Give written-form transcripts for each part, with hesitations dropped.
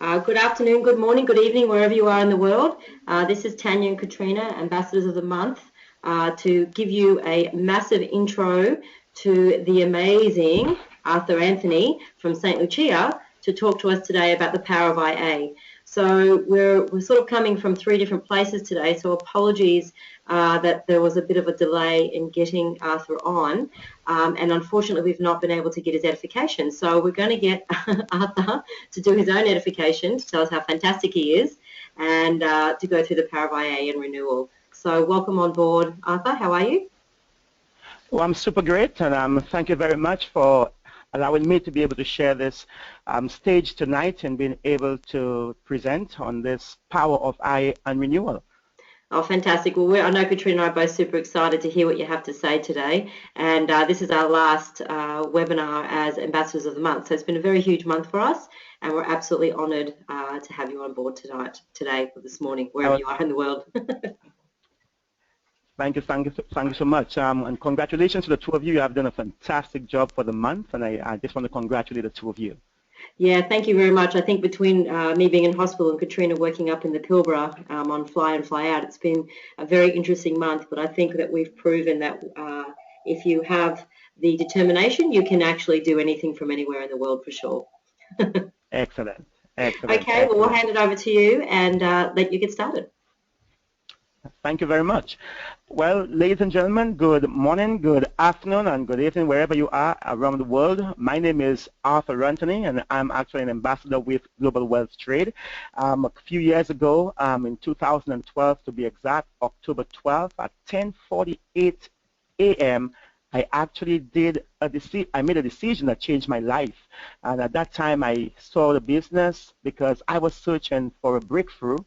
Good afternoon, good morning, good evening, wherever you are in the world. This is Tanya and Katrina, Ambassadors of the Month, to give you a massive intro to the amazing Arthur Anthony from St. Lucia to talk to us today about the power of IA. So we're sort of coming from three different places today, so apologies that there was a bit of a delay in getting Arthur on, and unfortunately we've not been able to get his edification. So we're going to get Arthur to do his own edification, to tell us how fantastic he is, and to go through the power of IA and renewal. So welcome on board, Arthur. How are you? Well, I'm super great, and thank you very much for allowing me to be able to share this stage tonight and being able to present on this power of IA and renewal. Oh, fantastic. Well, I know Katrina and I are both super excited to hear what you have to say today. And this is our last webinar as Ambassadors of the Month. So it's been a very huge month for us, and we're absolutely honoured to have you on board today or this morning, wherever you are in the world. Thank you so much. And congratulations to the two of you. You have done a fantastic job for the month, and I just want to congratulate the two of you. Yeah, thank you very much. I think between me being in hospital and Katrina working up in the Pilbara on fly in, fly out, it's been a very interesting month. But I think that we've proven that if you have the determination, you can actually do anything from anywhere in the world for sure. Excellent. Okay, well, we'll hand it over to you and let you get started. Thank you very much. Well, ladies and gentlemen, good morning, good afternoon, and good evening, wherever you are around the world. My name is Arthur Anthony, and I'm actually an ambassador with Global Wealth Trade. A few years ago, in 2012 to be exact, October 12th at 10:48 a.m., I actually I made a decision that changed my life. And at that time, I saw the business because I was searching for a breakthrough.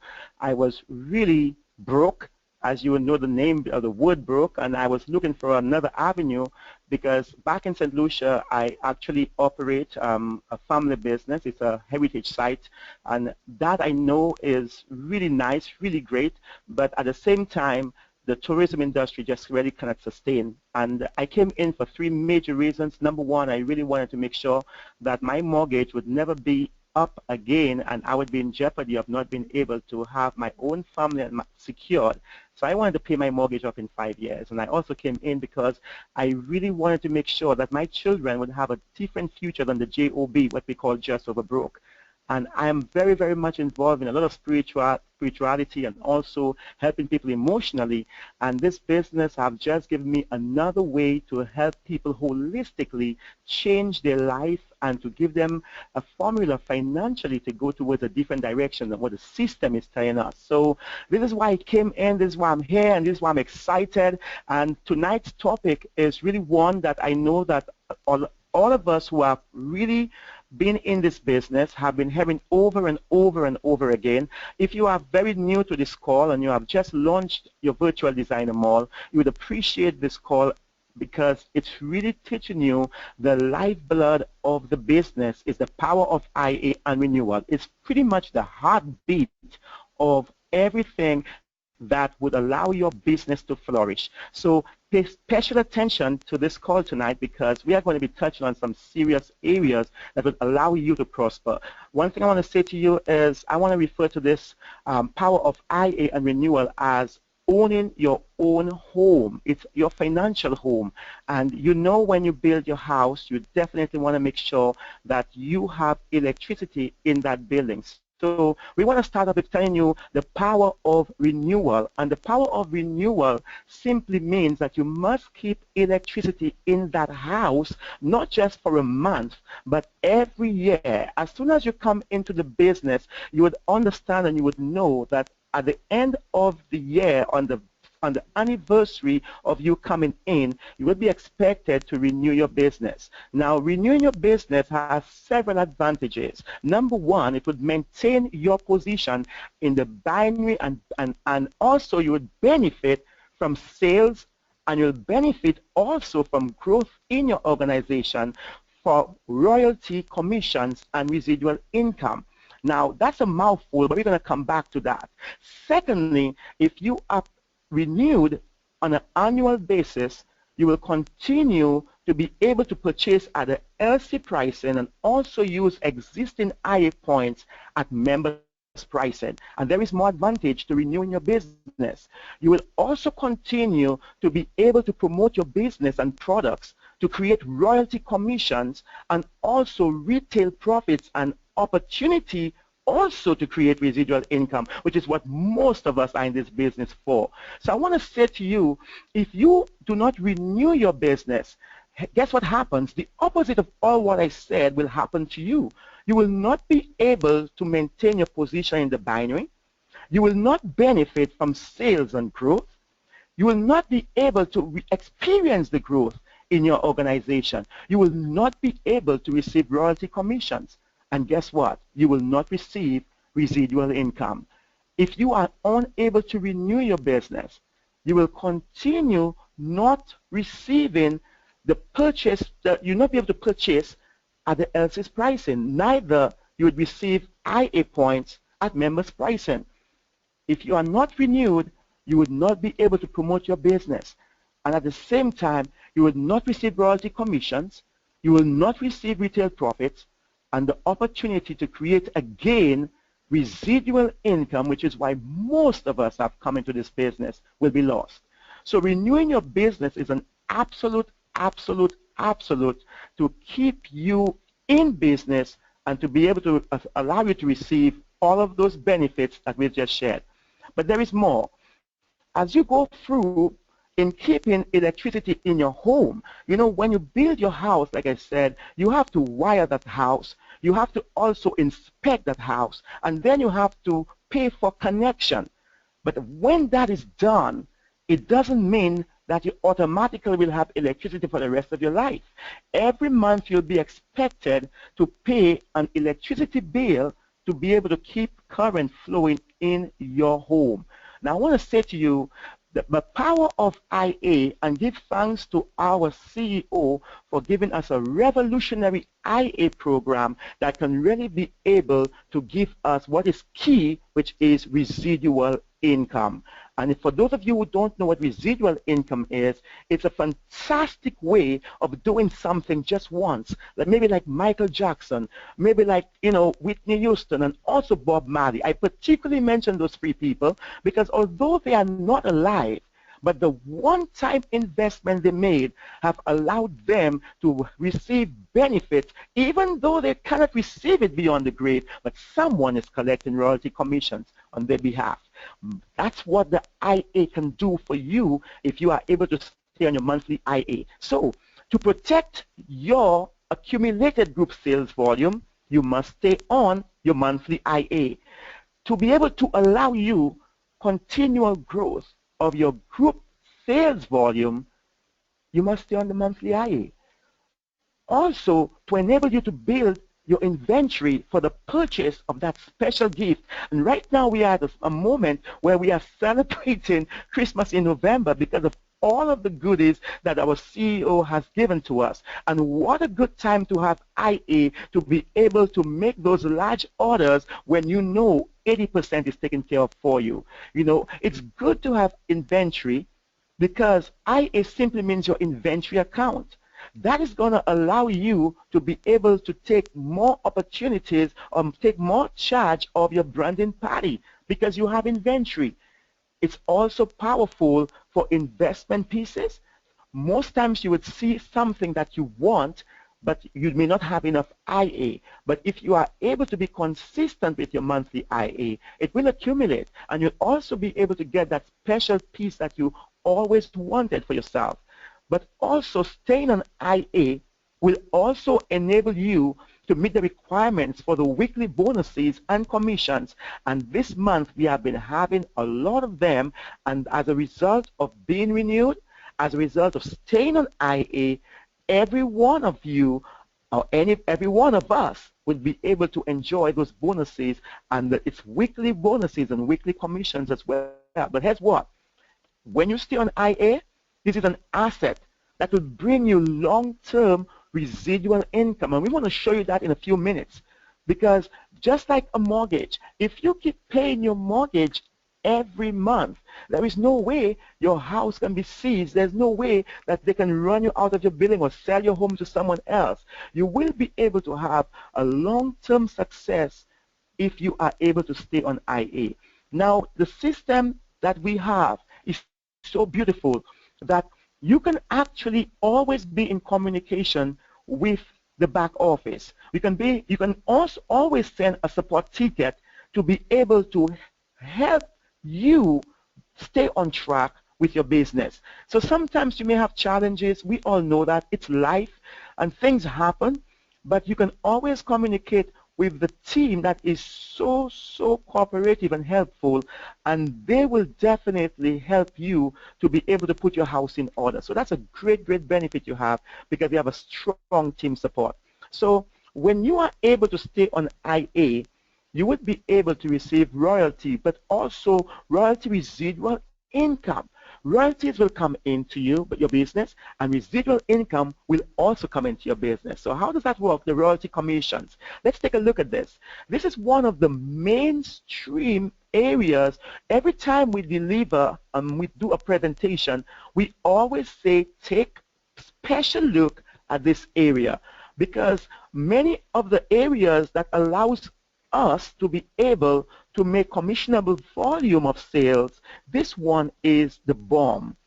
I was really broke, as you would know the name of the word broke, and I was looking for another avenue because back in St. Lucia, I actually operate a family business. It's a heritage site, and that I know is really nice, really great, but at the same time, the tourism industry just really cannot sustain. And I came in for three major reasons. Number one, I really wanted to make sure that my mortgage would never be up again, and I would be in jeopardy of not being able to have my own family secured. So I wanted to pay my mortgage off in 5 years. And I also came in because I really wanted to make sure that my children would have a different future than the JOB, what we call just over broke. And I am very, very much involved in a lot of spirituality and also helping people emotionally. And this business have just given me another way to help people holistically change their life and to give them a formula financially to go towards a different direction than what the system is telling us. So this is why I came in, this is why I'm here, and this is why I'm excited. And tonight's topic is really one that I know that all of us who have really been in this business have been hearing over and over and over again. If you are very new to this call and you have just launched your virtual designer mall, you would appreciate this call because it's really teaching you the lifeblood of the business is the power of IA and renewal. It's pretty much the heartbeat of everything that would allow your business to flourish. So pay special attention to this call tonight because we are going to be touching on some serious areas that would allow you to prosper. One thing I want to say to you is I want to refer to this power of IA and renewal as owning your own home. It's your financial home. And you know when you build your house, you definitely want to make sure that you have electricity in that building. So we want to start off with telling you the power of renewal. And the power of renewal simply means that you must keep electricity in that house, not just for a month, but every year. As soon as you come into the business, you would understand and you would know that at the end of the year, on the anniversary of you coming in, you will be expected to renew your business. Now, renewing your business has several advantages. Number one, it would maintain your position in the binary, and also you would benefit from sales, and you'll benefit also from growth in your organization for royalty, commissions, and residual income. Now, that's a mouthful, but we're going to come back to that. Secondly, if you are renewed on an annual basis, you will continue to be able to purchase at the LC pricing and also use existing IA points at members pricing. And there is more advantage to renewing your business. You will also continue to be able to promote your business and products, to create royalty commissions, and also retail profits and opportunity also to create residual income, which is what most of us are in this business for. So I want to say to you, if you do not renew your business, guess what happens? The opposite of all what I said will happen to you. You will not be able to maintain your position in the binary. You will not benefit from sales and growth. You will not be able to experience the growth in your organization. You will not be able to receive royalty commissions. And guess what? You will not receive residual income. If you are unable to renew your business, you will continue not receiving the purchase, you'll not be able to purchase at the LC's pricing. Neither you would receive IA points at members pricing. If you are not renewed, you would not be able to promote your business. And at the same time, you would not receive royalty commissions, you will not receive retail profits, and the opportunity to create again residual income, which is why most of us have come into this business, will be lost. So renewing your business is an absolute to keep you in business and to be able to allow you to receive all of those benefits that we've just shared. But there is more. As you go through in keeping electricity in your home, you know, when you build your house, like I said, you have to wire that house. You have to also inspect that house, and then you have to pay for connection. But when that is done, it doesn't mean that you automatically will have electricity for the rest of your life. Every month you'll be expected to pay an electricity bill to be able to keep current flowing in your home. Now I want to say to you that the power of IA, and give thanks to our CEO for giving us a revolutionary IA program that can really be able to give us what is key, which is residual income. And for those of you who don't know what residual income is, it's a fantastic way of doing something just once. Like maybe like Michael Jackson, maybe like, you know, Whitney Houston, and also Bob Marley. I particularly mention those three people because although they are not alive, but the one-time investment they made have allowed them to receive benefits, even though they cannot receive it beyond the grave, but someone is collecting royalty commissions on their behalf. That's what the IA can do for you if you are able to stay on your monthly IA. So to protect your accumulated group sales volume, you must stay on your monthly IA. To be able to allow you continual growth of your group sales volume, you must stay on the monthly IA. Also, to enable you to build your inventory for the purchase of that special gift. And right now we are at a moment where we are celebrating Christmas in November because of all of the goodies that our CEO has given to us. And what a good time to have IA to be able to make those large orders when you know 80% is taken care of for you. You know, it's good to have inventory because IA simply means your inventory account. That is going to allow you to be able to take more opportunities or take more charge of your branding party because you have inventory. It's also powerful for investment pieces. Most times you would see something that you want, but you may not have enough IA. But if you are able to be consistent with your monthly IA, it will accumulate, and you'll also be able to get that special piece that you always wanted for yourself. But also staying on IA will also enable you to meet the requirements for the weekly bonuses and commissions. And this month we have been having a lot of them, and as a result of being renewed, as a result of staying on IA, every one of you or every one of us will be able to enjoy those bonuses, and it's weekly bonuses and weekly commissions as well. But here's what, when you stay on IA, this is an asset that will bring you long-term residual income. And we want to show you that in a few minutes. Because just like a mortgage, if you keep paying your mortgage every month. There is no way your house can be seized. There's no way that they can run you out of your building or sell your home to someone else. You will be able to have a long-term success if you are able to stay on IA. Now, the system that we have is so beautiful that you can actually always be in communication with the back office. You can also always send a support ticket to be able to help you stay on track with your business. So sometimes you may have challenges. We all know that it's life and things happen, but you can always communicate with the team that is so cooperative and helpful, and they will definitely help you to be able to put your house in order. So that's a great benefit you have, because you have a strong team support. So when you are able to stay on IA, you would be able to receive royalty, but also royalty residual income. Royalties will come into you, but your business, and residual income will also come into your business. So how does that work, the royalty commissions? Let's take a look at this. This is one of the mainstream areas. Every time we deliver and we do a presentation, we always say take special look at this area, because many of the areas that allows us to be able to make commissionable volume of sales, this one is the bomb.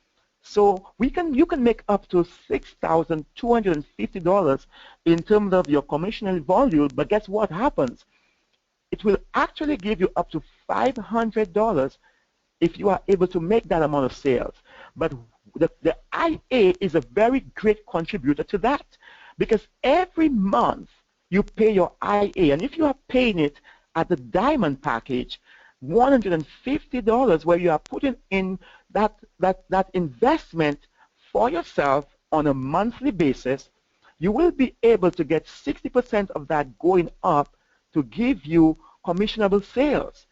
So you can make up to $6,250 in terms of your commissionable volume, but guess what happens? It will actually give you up to $500 if you are able to make that amount of sales. But the IA is a very great contributor to that, because every month you pay your IA, and if you are paying it at the diamond package, $150, where you are putting in that investment for yourself on a monthly basis, you will be able to get 60% of that going up to give you commissionable sales,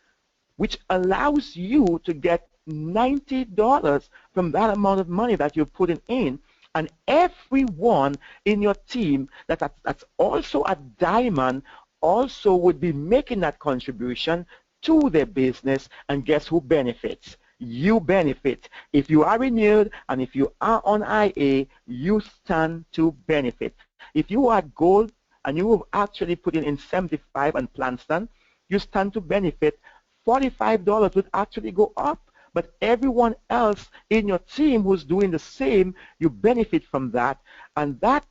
which allows you to get $90 from that amount of money that you're putting in. And everyone in your team that's also a diamond also would be making that contribution to their business, and guess who benefits? You benefit. If you are renewed and if you are on IA, you stand to benefit. If you are gold and you have actually put in 75 and plan stand, you stand to benefit. $45 would actually go up. But everyone else in your team who's doing the same, you benefit from that. And that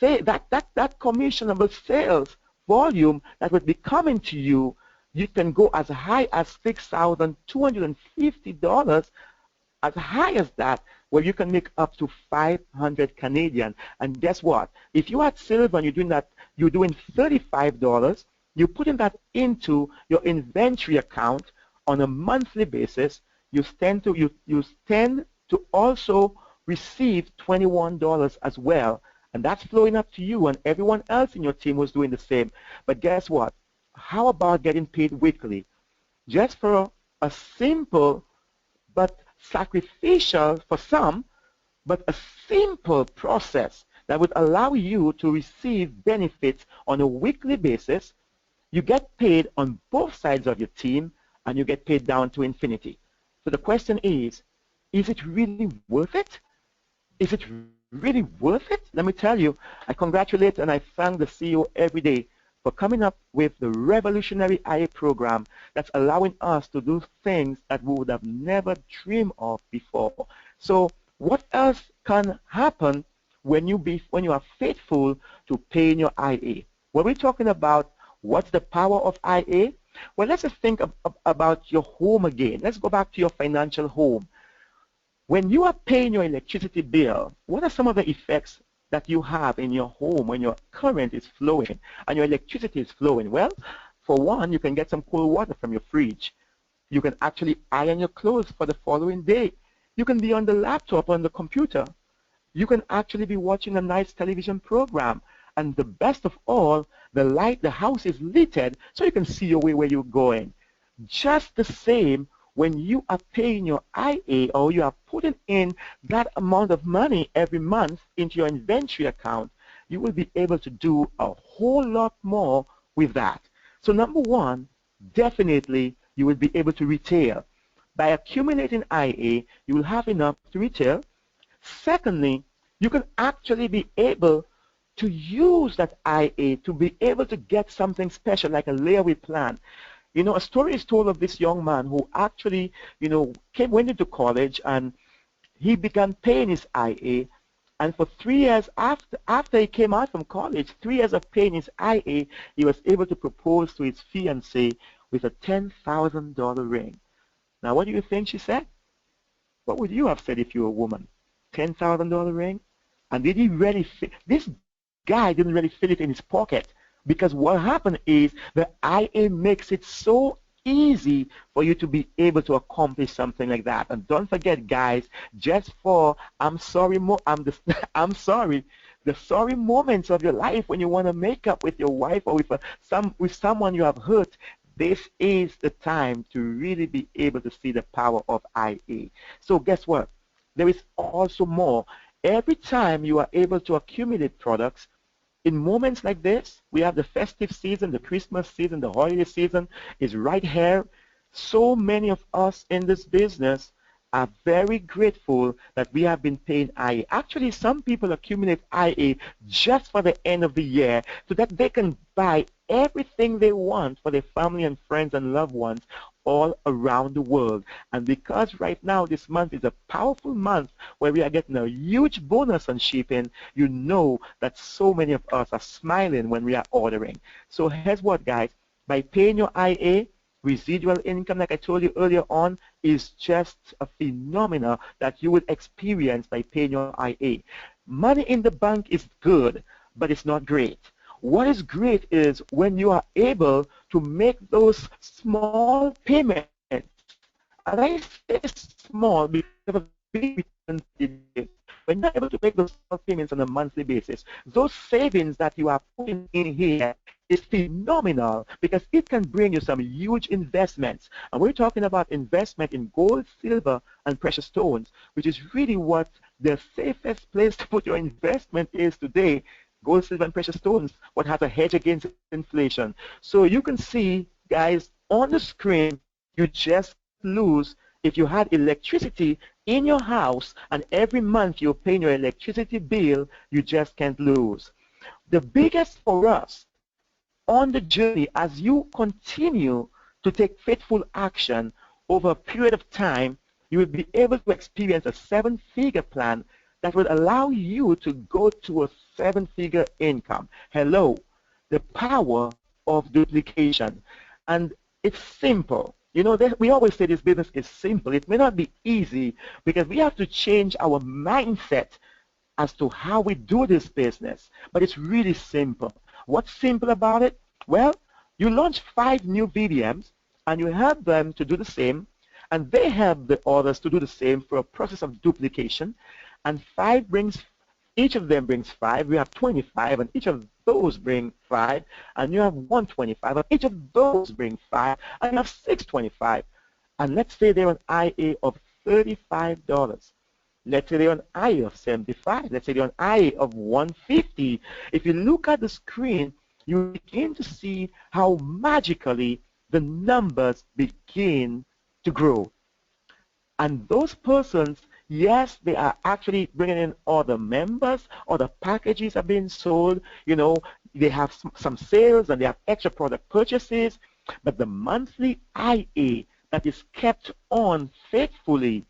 commissionable sales volume that would be coming to you, you can go as high as $6,250, as high as that, where you can make up to 500 Canadian. And guess what? If you had silver and you're doing $35, you're putting that into your inventory account on a monthly basis. You tend to also receive $21 as well, and that's flowing up to you and everyone else in your team who's doing the same. But guess what? How about getting paid weekly? Just for a simple but sacrificial for some, but a simple process that would allow you to receive benefits on a weekly basis. You get paid on both sides of your team, and you get paid down to infinity. So the question is it really worth it? Is it really worth it? Let me tell you, I congratulate and I thank the CEO every day for coming up with the revolutionary IA program that's allowing us to do things that we would have never dreamed of before. So what else can happen when you are faithful to paying your IA? When we're talking about what's the power of IA, well, let's just think about your home again. Let's go back to your financial home. When you are paying your electricity bill, what are some of the effects that you have in your home when your current is flowing and your electricity is flowing? Well, for one, you can get some cold water from your fridge. You can actually iron your clothes for the following day. You can be on the laptop, on the computer. You can actually be watching a nice television program. And the best of all, the house is lit so you can see your way where you're going. Just the same, when you are paying your IA or you are putting in that amount of money every month into your inventory account, you will be able to do a whole lot more with that. So number one, definitely you will be able to retail. By accumulating IA, you will have enough to retail. Secondly, you can actually be able to use that IA to be able to get something special like a layaway plan. You know, a story is told of this young man who actually, went into college and he began paying his IA. And for 3 years after he came out from college, 3 years of paying his IA, he was able to propose to his fiancée with a $10,000 ring. Now, what do you think she said? What would you have said if you were a woman? $10,000 ring? And did he really fit? This guy didn't really fit it in his pocket, because what happened is the IA makes it so easy for you to be able to accomplish something like that. And don't forget, guys, just for I'm sorry, I'm sorry, the sorry moments of your life when you want to make up with your wife or with someone you have hurt, this is the time to really be able to see the power of IA. So guess what? There is also more. Every time you are able to accumulate products, in moments like this, we have the festive season, the Christmas season, the holiday season is right here. So many of us in this business are very grateful that we have been paying IA. Actually, some people accumulate IA just for the end of the year so that they can buy everything they want for their family and friends and loved ones all around the world. And because right now this month is a powerful month where we are getting a huge bonus on shipping, you know that so many of us are smiling when we are ordering. So here's what, guys. By paying your IA, residual income, like I told you earlier on, is just a phenomenon that you will experience by paying your IA. Money in the bank is good, but it's not great. What is great is when you are able to make those small payments. And I say small because of a big return today. When you're able to make those small payments on a monthly basis, those savings that you are putting in here is phenomenal because it can bring you some huge investments. And we're talking about investment in gold, silver, and precious stones, which is really what the safest place to put your investment is today. Gold, silver, and precious stones, what has a hedge against inflation. So you can see, guys, on the screen, you just lose if you had electricity in your house and every month you're paying your electricity bill, you just can't lose. The biggest for us on the journey, as you continue to take faithful action over a period of time, you will be able to experience a 7-figure plan that will allow you to go to a 7-figure income. Hello, the power of duplication. And it's simple. You know, we always say this business is simple. It may not be easy because we have to change our mindset as to how we do this business. But it's really simple. What's simple about it? Well, you launch 5 new VDMs and you help them to do the same, and they help the others to do the same for a process of duplication. And each of them brings 5. We have 25, and each of those bring 5. And you have 125, and each of those bring 5. And you have 625. And let's say they're an IA of $35. Let's say they're an IA of 75. Let's say they're an IA of 150. If you look at the screen, you begin to see how magically the numbers begin to grow. And those persons, yes, they are actually bringing in other members, other packages are being sold, you know, they have some sales and they have extra product purchases, but the monthly IA that is kept on faithfully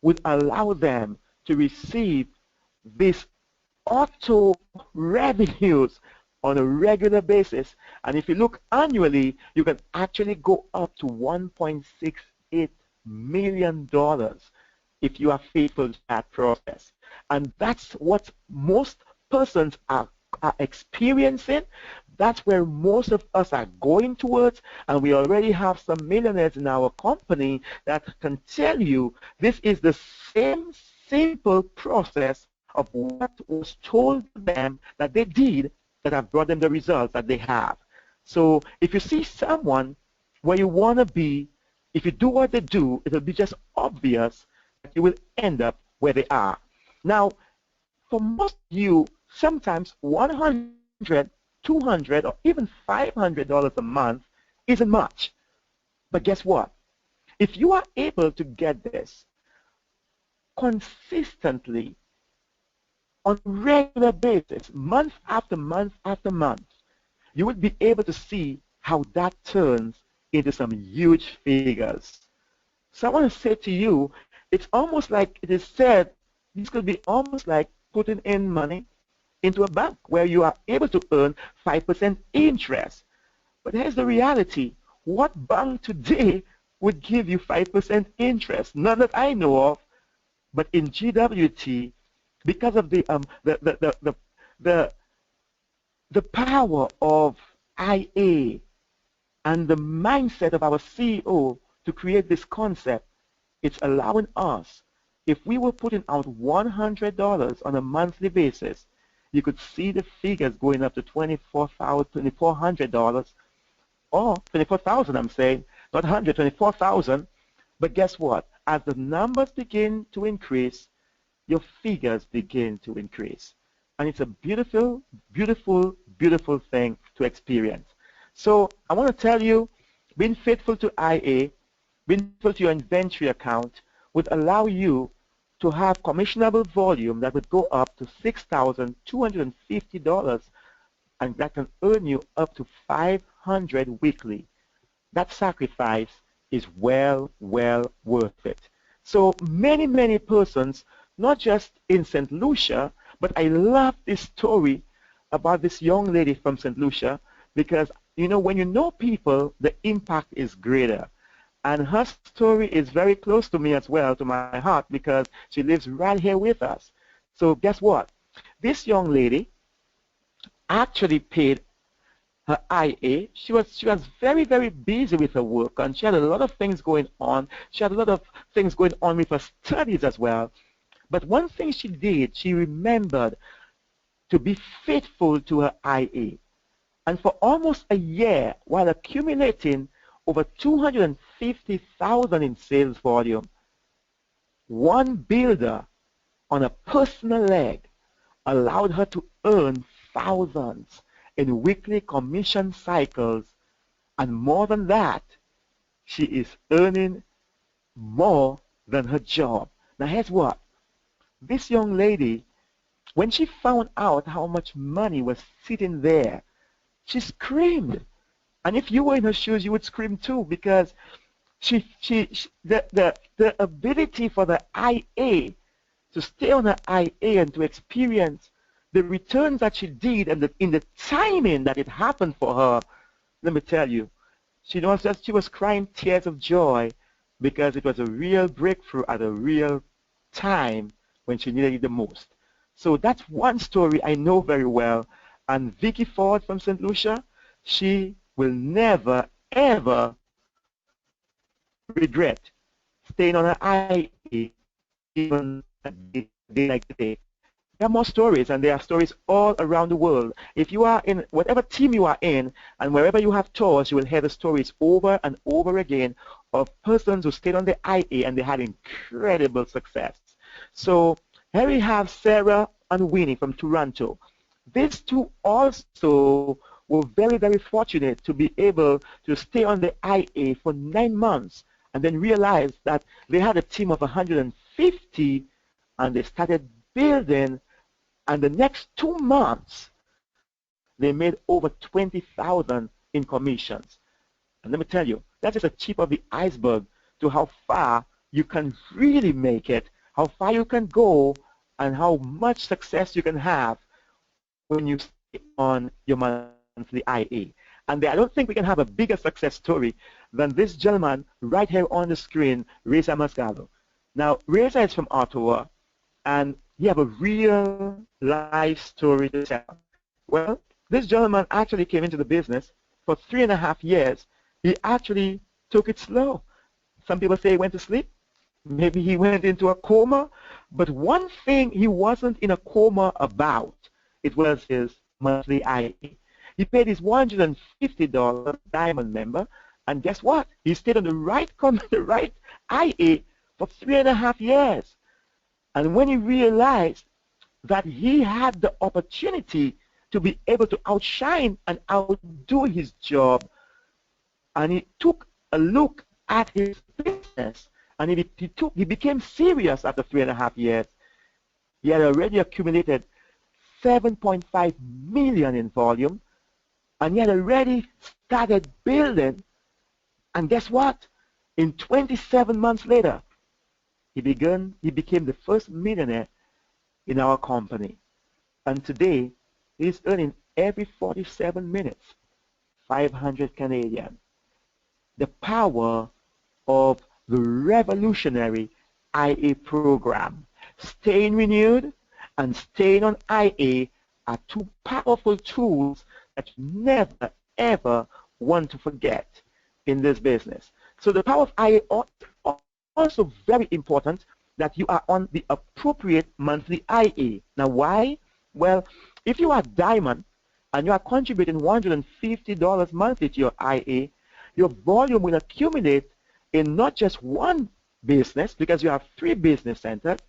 would allow them to receive this auto revenues on a regular basis. And if you look annually, you can actually go up to $1.68 million if you are faithful to that process. And that's what most persons are experiencing. That's where most of us are going towards, and we already have some millionaires in our company that can tell you this is the same simple process of what was told to them that they did that have brought them the results that they have. So if you see someone where you want to be, if you do what they do, it will be just obvious that you will end up where they are. Now, for most of you, sometimes $100, $200, or even $500 a month isn't much. But guess what? If you are able to get this consistently on a regular basis, month after month after month, you would be able to see how that turns into some huge figures. So I want to say to you, it's almost like it is said, this could be almost like putting in money into a bank where you are able to earn 5% interest. But here's the reality. What bank today would give you 5% interest? None that I know of. But in GWT, because of the power of IA and the mindset of our CEO to create this concept, it's allowing us, if we were putting out $100 on a monthly basis, you could see the figures going up to $2,400 or 24,000, I'm saying, not 100, 24,000. But guess what? As the numbers begin to increase, your figures begin to increase. And it's a beautiful, beautiful, beautiful thing to experience. So I want to tell you, being faithful to IA, being faithful to your inventory account would allow you to have commissionable volume that would go up to $6,250, and that can earn you up to $500 weekly. That sacrifice is well worth it. So many persons, not just in St. Lucia, but I love this story about this young lady from St. Lucia, because you know, when you know people, the impact is greater. And her story is very close to me as well, to my heart, because she lives right here with us. So guess what? This young lady actually paid her IA. She was very busy with her work, and she had a lot of things going on. She had a lot of things going on with her studies as well. But one thing she did, she remembered to be faithful to her IA. And for almost a year, while accumulating over 250,000 in sales volume, one builder on a personal leg allowed her to earn thousands in weekly commission cycles, and more than that, she is earning more than her job. Now here's what. This young lady, when she found out how much money was sitting there, she screamed. And if you were in her shoes, you would scream too, because the ability for the IA to stay on her IA and to experience the returns that she did, and in the timing that it happened for her, let me tell you, she was crying tears of joy, because it was a real breakthrough at a real time when she needed it the most. So that's one story I know very well. And Vicky Ford from St. Lucia, she will never, ever regret staying on her IA even a day like today. There are more stories, and there are stories all around the world. If you are in whatever team you are in, and wherever you have tours, you will hear the stories over and over again of persons who stayed on the IA and they had incredible success. So here we have Sarah and Winnie from Toronto. These two also were very fortunate to be able to stay on the IA for 9 months, and then realized that they had a team of 150, and they started building, and the next 2 months they made over 20,000 in commissions. And let me tell you, that is a tip of the iceberg to how far you can really make it, how far you can go, and how much success you can have when you stay on your monthly IA. And I don't think we can have a bigger success story than this gentleman right here on the screen, Reza Mascalo. Now, Reza is from Ottawa, and he have a real life story to tell. Well, this gentleman actually came into the business for 3.5 years. He actually took it slow. Some people say he went to sleep. Maybe he went into a coma. But one thing he wasn't in a coma about, it was his monthly IA. He paid his $150 diamond member, and guess what? He stayed on the right IA for 3.5 years. And when he realized that he had the opportunity to be able to outshine and outdo his job, and he took a look at his business business, and he became serious after 3.5 years. He had already accumulated 7.5 million in volume, and he had already started building. And guess what? In 27 months later, he became the first millionaire in our company. And today, he's earning every 47 minutes 500 Canadian. The power of the revolutionary IA program. Staying renewed and staying on IA are two powerful tools that you never, ever want to forget in this business. So the power of IA is also very important, that you are on the appropriate monthly IA. Now why? Well, if you are diamond and you are contributing $150 monthly to your IA, your volume will accumulate in not just one business, because you have 3 business centers,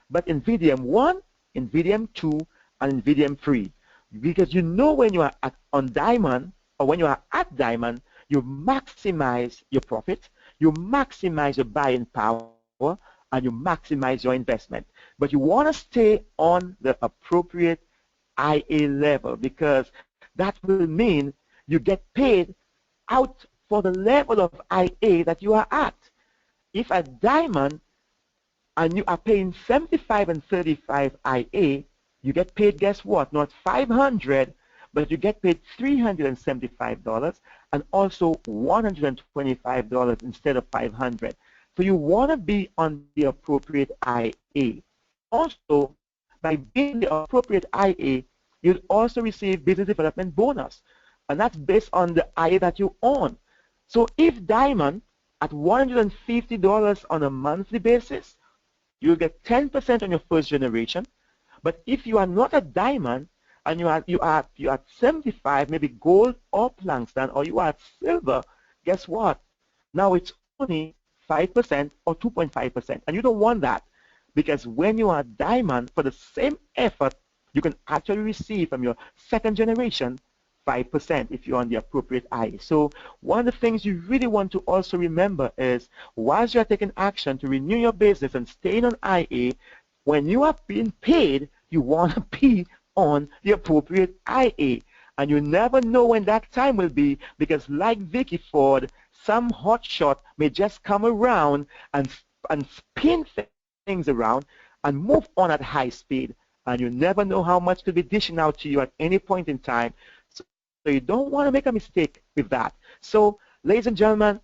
but in VDM 1, in VDM 2, and in VDM 3. Because you know when you are on diamond, or when you are at diamond, you maximize your profit, you maximize your buying power, and you maximize your investment. But you want to stay on the appropriate IA level, because that will mean you get paid out for the level of IA that you are at. If at diamond and you are paying 75 and 35 IA, you get paid, guess what? Not 500, but you get paid $375 and also $125 instead of 500. So you want to be on the appropriate IA. Also, by being the appropriate IA, you'll also receive business development bonus, and that's based on the IA that you own. So if diamond at $150 on a monthly basis, you'll get 10% on your first generation. But if you are not a diamond and you are at 75, maybe gold or plankton, or you are at silver, guess what? Now it's only 5% or 2.5%, and you don't want that, because when you are diamond, for the same effort, you can actually receive from your second generation 5% if you're on the appropriate IA. So one of the things you really want to also remember is, whilst you're taking action to renew your business and staying on IA, when you are being paid, you want to be on the appropriate IA. And you never know when that time will be, because like Vicky Ford, some hotshot may just come around and spin things around and move on at high speed. And you never know how much could be dishing out to you at any point in time. So you don't want to make a mistake with that. So, ladies and gentlemen,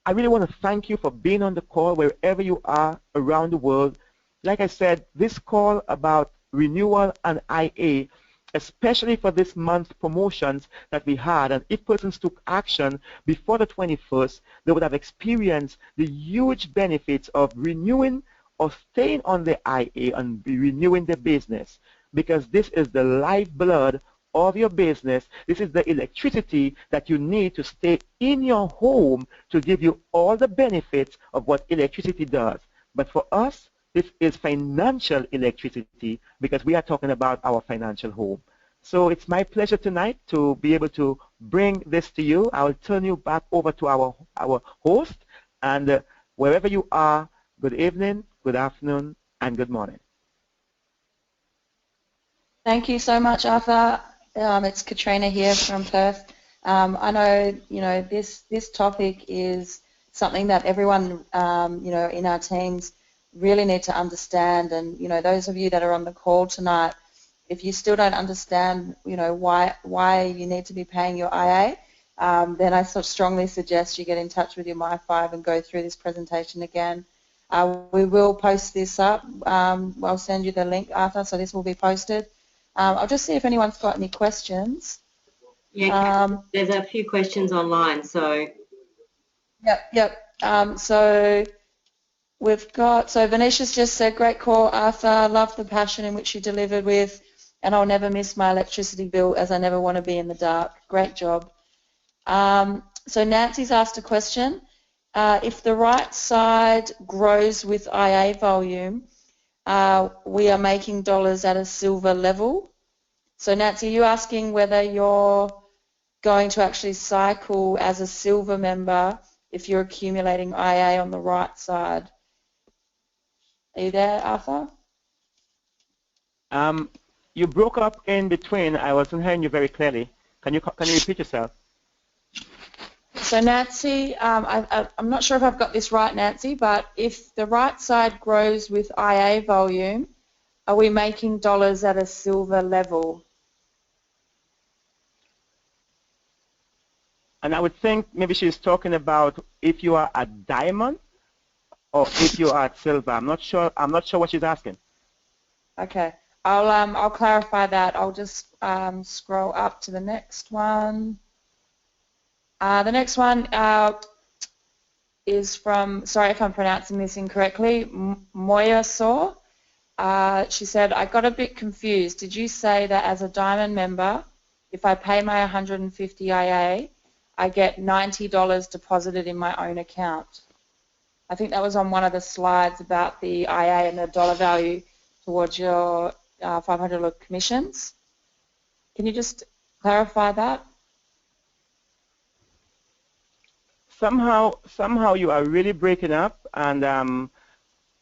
I really want to thank you for being on the call wherever you are around the world. Like I said, this call about renewal and IA, especially for this month's promotions that we had, and if persons took action before the 21st, they would have experienced the huge benefits of renewing or staying on the IA and be renewing the business, because this is the lifeblood of your business. This is the electricity that you need to stay in your home to give you all the benefits of what electricity does. But for us, this is financial electricity, because we are talking about our financial home. So it's my pleasure tonight to be able to bring this to you. I will turn you back over to our host, and wherever you are, good evening, good afternoon, and good morning. Thank you so much, Arthur. It's Katrina here from Perth. I know, this topic is something that everyone, in our teams really need to understand. And, those of you that are on the call tonight, if you still don't understand, why you need to be paying your IA, then I strongly suggest you get in touch with your My5 and go through this presentation again. We will post this up. I'll send you the link, Arthur, so this will be posted. I'll just see if anyone's got any questions. Yeah, there's a few questions online, so. Yep. So we've got, Venetia's just said, great call, Arthur. Love the passion in which you delivered with, and I'll never miss my electricity bill as I never want to be in the dark. Great job. So Nancy's asked a question. If the right side grows with IA volume, we are making dollars at a silver level. So Nancy, are you asking whether you're going to actually cycle as a silver member if you're accumulating IA on the right side. Are you there, Arthur? You broke up in between. I wasn't hearing you very clearly. Can you repeat yourself? So Nancy, I'm not sure if I've got this right, Nancy, but if the right side grows with IA volume, are we making dollars at a silver level? And I would think maybe she's talking about if you are at diamond or if you are at silver. I'm not sure what she's asking. Okay, I'll clarify that. I'll just scroll up to the next one. The next one is from, sorry if I'm pronouncing this incorrectly, Moya Saw. She said, I got a bit confused. Did you say that as a diamond member, if I pay my 150 IA, I get $90 deposited in my own account? I think that was on one of the slides about the IA and the dollar value towards your $500 commissions. Can you just clarify that? Somehow you are really breaking up, and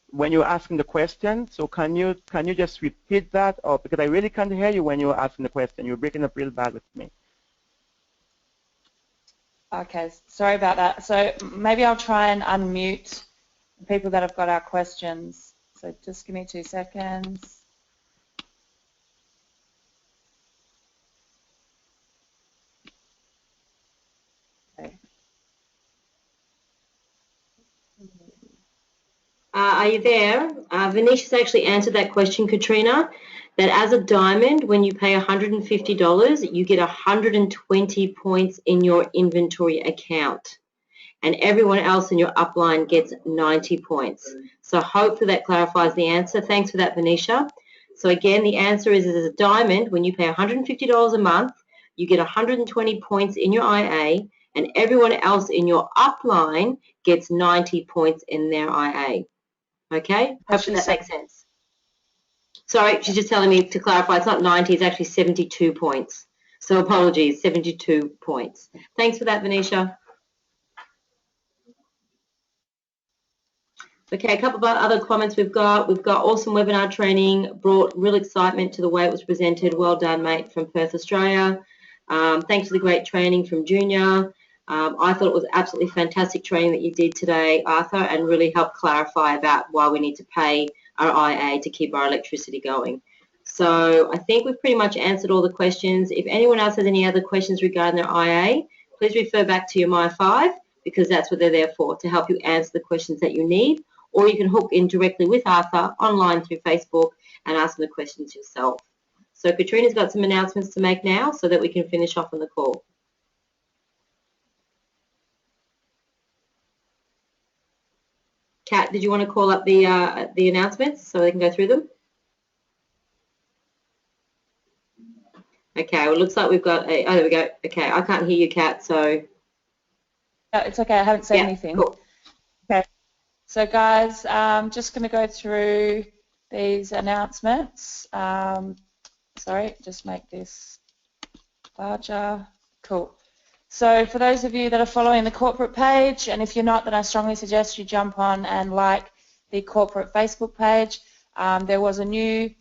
when you're asking the question, so can you just repeat that, or because I really can't hear you when you're asking the question. You're breaking up real bad with me. Okay, sorry about that. So maybe I'll try and unmute the people that have got our questions. So just give me 2 seconds. Okay. Are you there? Venetia's actually answered that question, Katrina, that as a diamond, when you pay $150, you get 120 points in your inventory account. And everyone else in your upline gets 90 points. So hopefully that clarifies the answer. Thanks for that, Venetia. So again, the answer is as a diamond, when you pay $150 a month, you get 120 points in your IA, and everyone else in your upline gets 90 points in their IA. Okay? Hopefully that makes sense. Sorry, she's just telling me to clarify, it's not 90, it's actually 72 points. So apologies, 72 points. Thanks for that, Venetia. Okay, a couple of other comments we've got. We've got awesome webinar training, brought real excitement to the way it was presented. Well done, mate, from Perth, Australia. Thanks for the great training from Junior. I thought it was absolutely fantastic training that you did today, Arthur, and really helped clarify about why we need to pay our IA to keep our electricity going. So I think we've pretty much answered all the questions. If anyone else has any other questions regarding their IA, please refer back to your My5, because that's what they're there for, to help you answer the questions that you need. Or you can hook in directly with Arthur online through Facebook and ask them the questions yourself. So Katrina's got some announcements to make now so that we can finish off on the call. Kat, did you want to call up the announcements so they can go through them? Okay, well, it looks like we've got a, oh, there we go. Okay, I can't hear you, Kat, so. It's okay, I haven't said anything. Cool. Okay, so guys, I'm just going to go through these announcements. Sorry, just make this larger. Cool. So for those of you that are following the corporate page, and if you're not, then I strongly suggest you jump on and like the corporate Facebook page. There was a new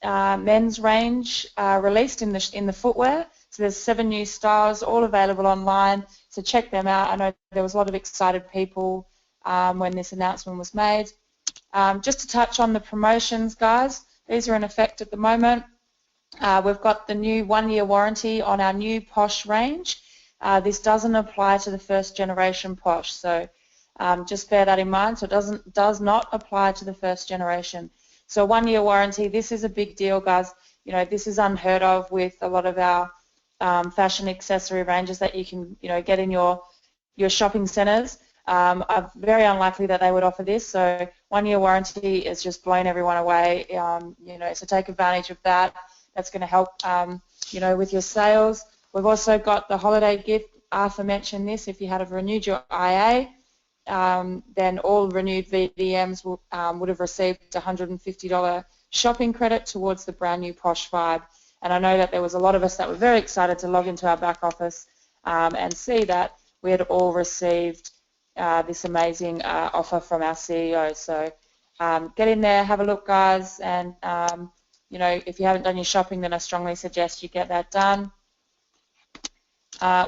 men's range released in the footwear. So there's 7 new styles, all available online. So check them out. I know there was a lot of excited people when this announcement was made. Just to touch on the promotions, guys, these are in effect at the moment. We've got the new 1-year warranty on our new Posh range. This doesn't apply to the first generation Posh, so just bear that in mind. So it does not apply to the first generation. So 1-year warranty, this is a big deal, guys. You know, this is unheard of with a lot of our fashion accessory ranges that you can, you know, get in your shopping centres. Very unlikely that they would offer this. So 1-year warranty is just blowing everyone away. You know, so take advantage of that. That's going to help, you know, with your sales. We've also got the holiday gift. Arthur mentioned this. If you had renewed your IA, then all renewed VDMs would have received $150 shopping credit towards the brand new Posh Vibe. And I know that there was a lot of us that were very excited to log into our back office and see that we had all received this amazing offer from our CEO. So get in there, have a look, guys, and you know, if you haven't done your shopping, then I strongly suggest you get that done.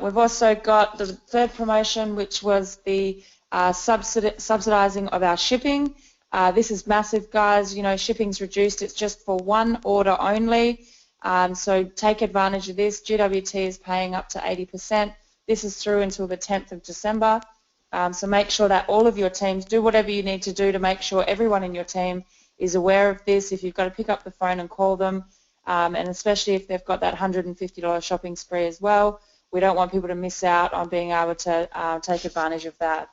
We've also got the third promotion, which was the subsidizing of our shipping. This is massive, guys. You know, shipping's reduced. It's just for one order only. So take advantage of this. GWT is paying up to 80%. This is through until the 10th of December. So make sure that all of your teams do whatever you need to do to make sure everyone in your team is aware of this. If you've got to pick up the phone and call them, and especially if they've got that $150 shopping spree as well, we don't want people to miss out on being able to take advantage of that.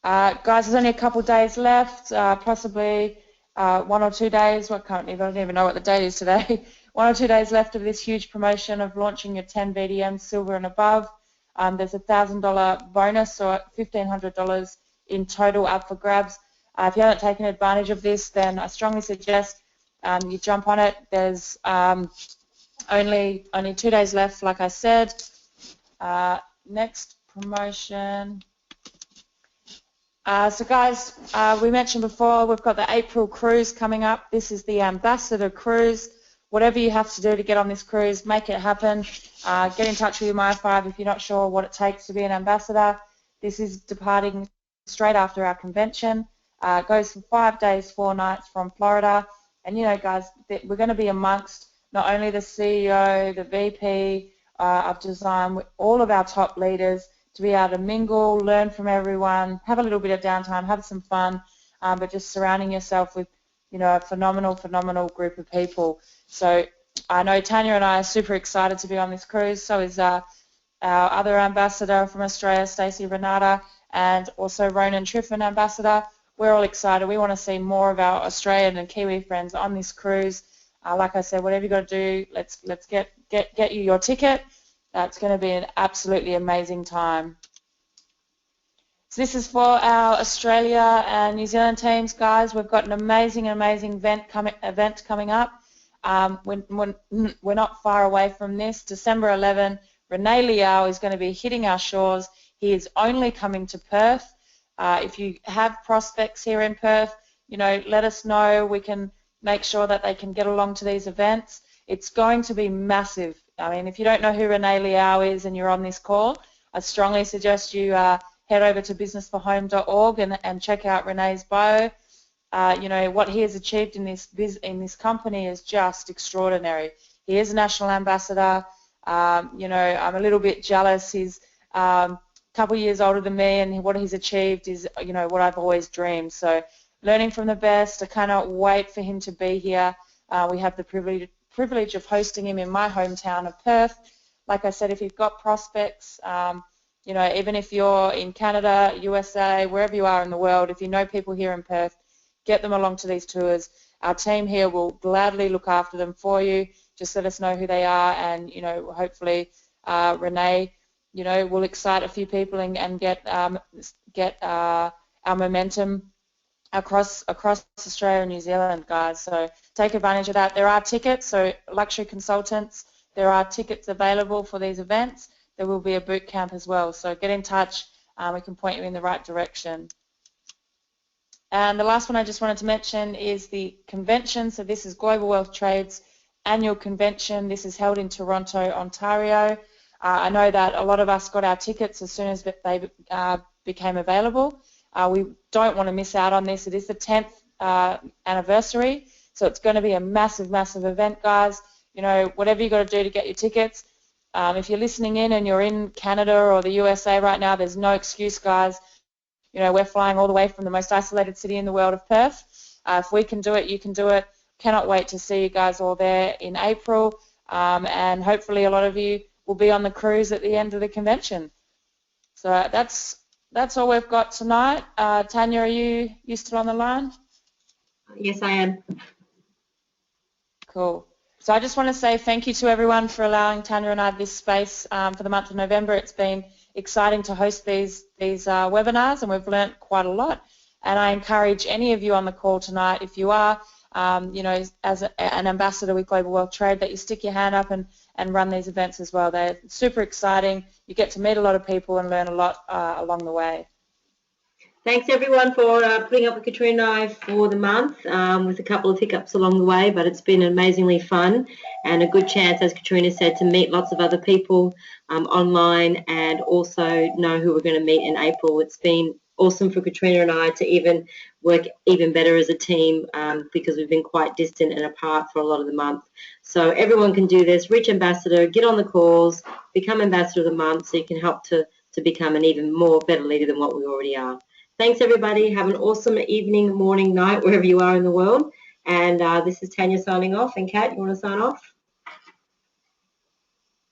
Guys, there's only a couple of days left, possibly 1 or 2 days. Well, I don't even know what the date is today. 1 or 2 days left of this huge promotion of launching your 10 BDM silver and above. There's a $1,000 bonus, or $1,500 in total up for grabs. If you haven't taken advantage of this, then I strongly suggest you jump on it. There's only 2 days left, like I said. Next promotion. So guys, we mentioned before, we've got the April cruise coming up. This is the Ambassador Cruise. Whatever you have to do to get on this cruise, make it happen. Get in touch with your My5 if you're not sure what it takes to be an ambassador. This is departing straight after our convention. It goes for 5 days, 4 nights from Florida. And you know, guys, we're going to be amongst not only the CEO, the VP of design, all of our top leaders, to be able to mingle, learn from everyone, have a little bit of downtime, have some fun, but just surrounding yourself with, you know, a phenomenal group of people. So I know Tanya and I are super excited to be on this cruise. So is our other ambassador from Australia, Stacey Renata, and also Ronan Triffin, ambassador. We're all excited. We want to see more of our Australian and Kiwi friends on this cruise. Like I said, whatever you got to do, let's get you your ticket. It's going to be an absolutely amazing time. So this is for our Australia and New Zealand teams, guys. We've got an amazing event coming up. We're not far away from this. December 11, Renee Liao is going to be hitting our shores. He is only coming to Perth. If you have prospects here in Perth, you know, let us know. We can make sure that they can get along to these events. It's going to be massive. I mean, if you don't know who Renee Liao is and you're on this call, I strongly suggest you head over to businessforhome.org and check out Renee's bio. You know, what he has achieved in this company is just extraordinary. He is a national ambassador. You know, I'm a little bit jealous. He's a couple of years older than me, and what he's achieved is, you know, what I've always dreamed. So learning from the best. I cannot wait for him to be here. We have the privilege of hosting him in my hometown of Perth. Like I said, if you've got prospects, you know, even if you're in Canada, USA, wherever you are in the world, if you know people here in Perth, get them along to these tours. Our team here will gladly look after them for you. Just let us know who they are, and, you know, hopefully Renee, you know, will excite a few people and get our momentum across Australia and New Zealand, guys. So take advantage of that. There are tickets, so luxury consultants, there are tickets available for these events. There will be a boot camp as well. So get in touch. We can point you in the right direction. And the last one I just wanted to mention is the convention. So this is Global Wealth Trade's annual convention. This is held in Toronto, Ontario. I know that a lot of us got our tickets as soon as they became available. We don't want to miss out on this. It is the 10th anniversary, so it's going to be a massive event, guys. You know, whatever you got to do to get your tickets. If you're listening in and you're in Canada or the USA right now, there's no excuse, guys. You know, we're flying all the way from the most isolated city in the world of Perth. If we can do it, you can do it. Cannot wait to see you guys all there in April, and hopefully a lot of you will be on the cruise at the end of the convention. So that's all we've got tonight. Tanya, are you still on the line? Yes, I am. Cool. So I just want to say thank you to everyone for allowing Tanya and I this space for the month of November. It's been exciting to host these webinars, and we've learnt quite a lot. And I encourage any of you on the call tonight, if you are, you know, as an ambassador with Global Wealth Trade, that you stick your hand up and and run these events as well. They're super exciting. You get to meet a lot of people and learn a lot along the way. Thanks everyone for putting up with Katrina and I for the month, with a couple of hiccups along the way, but it's been amazingly fun and a good chance, as Katrina said, to meet lots of other people online and also know who we're going to meet in April. It's been awesome for Katrina and I to even work even better as a team because we've been quite distant and apart for a lot of the month. So everyone can do this. Reach Ambassador, get on the calls, become Ambassador of the Month so you can help to become an even more better leader than what we already are. Thanks, everybody. Have an awesome evening, morning, night, wherever you are in the world. And this is Tanya signing off. And Kat, you want to sign off?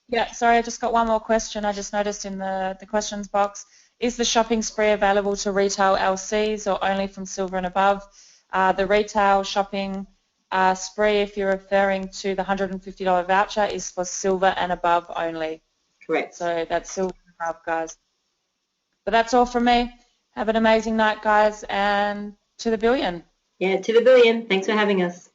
Yeah, sorry, I just got one more question. I just noticed in the questions box. Is the shopping spree available to retail LCs or only from silver and above? The retail shopping spree, if you're referring to the $150 voucher, is for silver and above only. Correct. So that's silver and above, guys. But that's all from me. Have an amazing night, guys, and to the billion. Yeah, to the billion. Thanks for having us.